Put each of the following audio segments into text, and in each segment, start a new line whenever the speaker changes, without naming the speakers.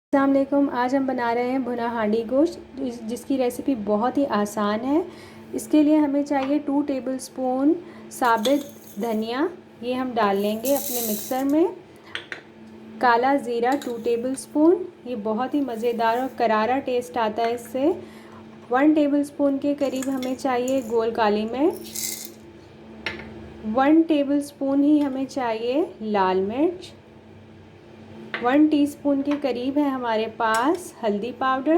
अस्सलाम वालेकुम। आज हम बना रहे हैं भुना हांडी गोश्त, जिसकी रेसिपी बहुत ही आसान है। इसके लिए हमें चाहिए 2 टेबलस्पून साबित धनिया, ये हम डाल लेंगे अपने मिक्सर में। काला ज़ीरा 2 टेबलस्पून, ये बहुत ही मज़ेदार और करारा टेस्ट आता है इससे। 1 टेबलस्पून के करीब हमें चाहिए गोल काली मिर्च। 1 टेबलस्पून ही हमें चाहिए लाल मिर्च। 1 टीस्पून के करीब है हमारे पास हल्दी पाउडर।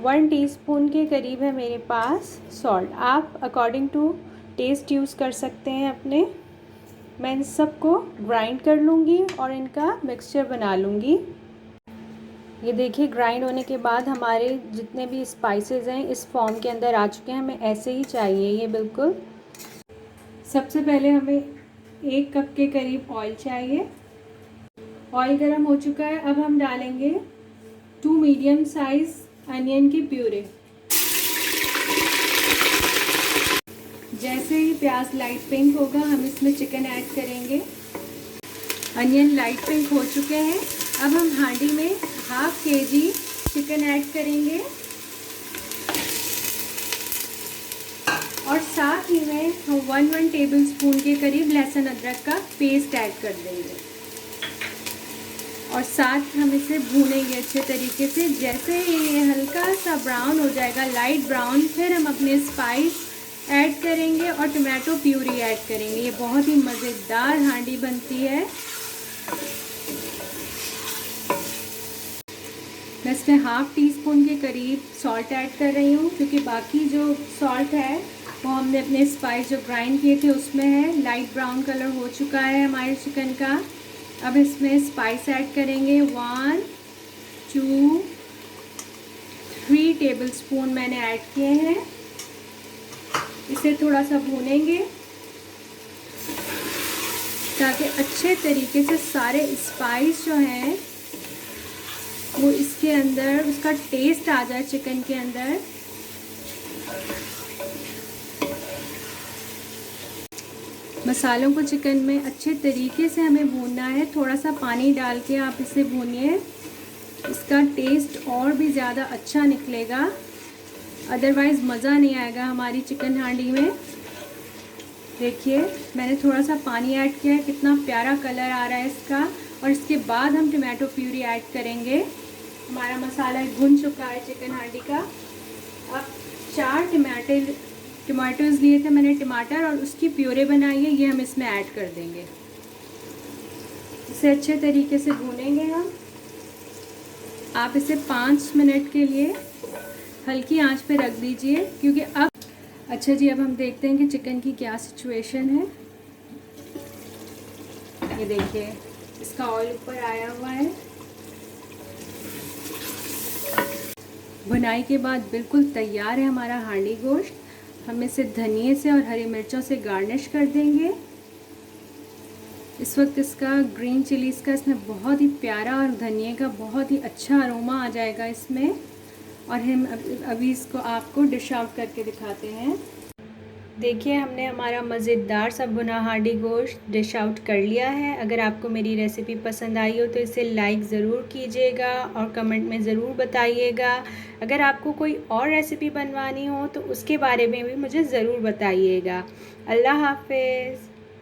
1 टीस्पून के करीब है मेरे पास सॉल्ट। आप अकॉर्डिंग टू टेस्ट यूज़ कर सकते हैं अपने। मैं इन सबको ग्राइंड कर लूँगी और इनका मिक्सचर बना लूँगी। ये देखिए, ग्राइंड होने के बाद हमारे जितने भी स्पाइसेस हैं इस फॉर्म के अंदर आ चुके हैं। हमें ऐसे ही चाहिए ये बिल्कुल। सबसे पहले हमें 1 कप के करीब ऑयल चाहिए। ऑयल गर्म हो चुका है। अब हम डालेंगे 2 मीडियम साइज अनियन की प्यूरे। जैसे ही प्याज लाइट पिंक होगा हम इसमें चिकन ऐड करेंगे। अनियन लाइट पिंक हो चुके हैं। अब हम हांडी में 1/2 kg चिकन ऐड करेंगे और साथ ही में हम 1 टेबलस्पून के करीब लहसुन अदरक का पेस्ट ऐड कर देंगे और साथ हम इसे भूनेंगे अच्छे तरीके से। जैसे ये हल्का सा ब्राउन हो जाएगा, लाइट ब्राउन, फिर हम अपने स्पाइस ऐड करेंगे और टमाटो प्यूरी ऐड करेंगे। ये बहुत ही मज़ेदार हांडी बनती है। मैं इसमें 1/2 टीस्पून के करीब सॉल्ट ऐड कर रही हूँ, क्योंकि बाकी जो सॉल्ट है वो हमने अपने स्पाइस जो ग्राइंड किए थे उसमें है। लाइट ब्राउन कलर हो चुका है हमारे चिकन का। अब इसमें स्पाइस ऐड करेंगे। 1, 2, 3 टेबलस्पून मैंने ऐड किए हैं। इसे थोड़ा सा भूनेंगे ताकि अच्छे तरीके से सारे स्पाइस जो हैं वो इसके अंदर, उसका टेस्ट आ जाए चिकन के अंदर। मसालों को चिकन में अच्छे तरीके से हमें भूनना है। थोड़ा सा पानी डाल के आप इसे भूनिए, इसका टेस्ट और भी ज़्यादा अच्छा निकलेगा। अदरवाइज़ मज़ा नहीं आएगा हमारी चिकन हांडी में। देखिए, मैंने थोड़ा सा पानी ऐड किया है, कितना प्यारा कलर आ रहा है इसका। और इसके बाद हम टमाटो प्यूरी ऐड करेंगे। हमारा मसाला भुन चुका है चिकन हांडी का। अब 4 टमाटोज़ लिए थे मैंने, टमाटर, और उसकी प्यूरे बनाई है, ये हम इसमें ऐड कर देंगे। इसे अच्छे तरीके से भूनेंगे हम। आप इसे 5 मिनट के लिए हल्की आंच पे रख दीजिए, क्योंकि अब अच्छा जी, अब हम देखते हैं कि चिकन की क्या सिचुएशन है। ये देखिए, इसका ऑयल ऊपर आया हुआ है। भुनाई के बाद बिल्कुल तैयार है हमारा हांडी गोश्त। हम इसे धनिए से और हरी मिर्चों से गार्निश कर देंगे। इस वक्त इसका ग्रीन चिलीज़ का इसमें बहुत ही प्यारा और धनिए का बहुत ही अच्छा अरोमा आ जाएगा इसमें। और हम अभी इसको आपको डिश आउट करके दिखाते हैं। देखिए, हमने हमारा मज़ेदार सा भुना हांडी गोश्त डिश आउट कर लिया है। अगर आपको मेरी रेसिपी पसंद आई हो तो इसे लाइक ज़रूर कीजिएगा और कमेंट में ज़रूर बताइएगा। अगर आपको कोई और रेसिपी बनवानी हो तो उसके बारे में भी मुझे ज़रूर बताइएगा। अल्लाह हाफ़िज़।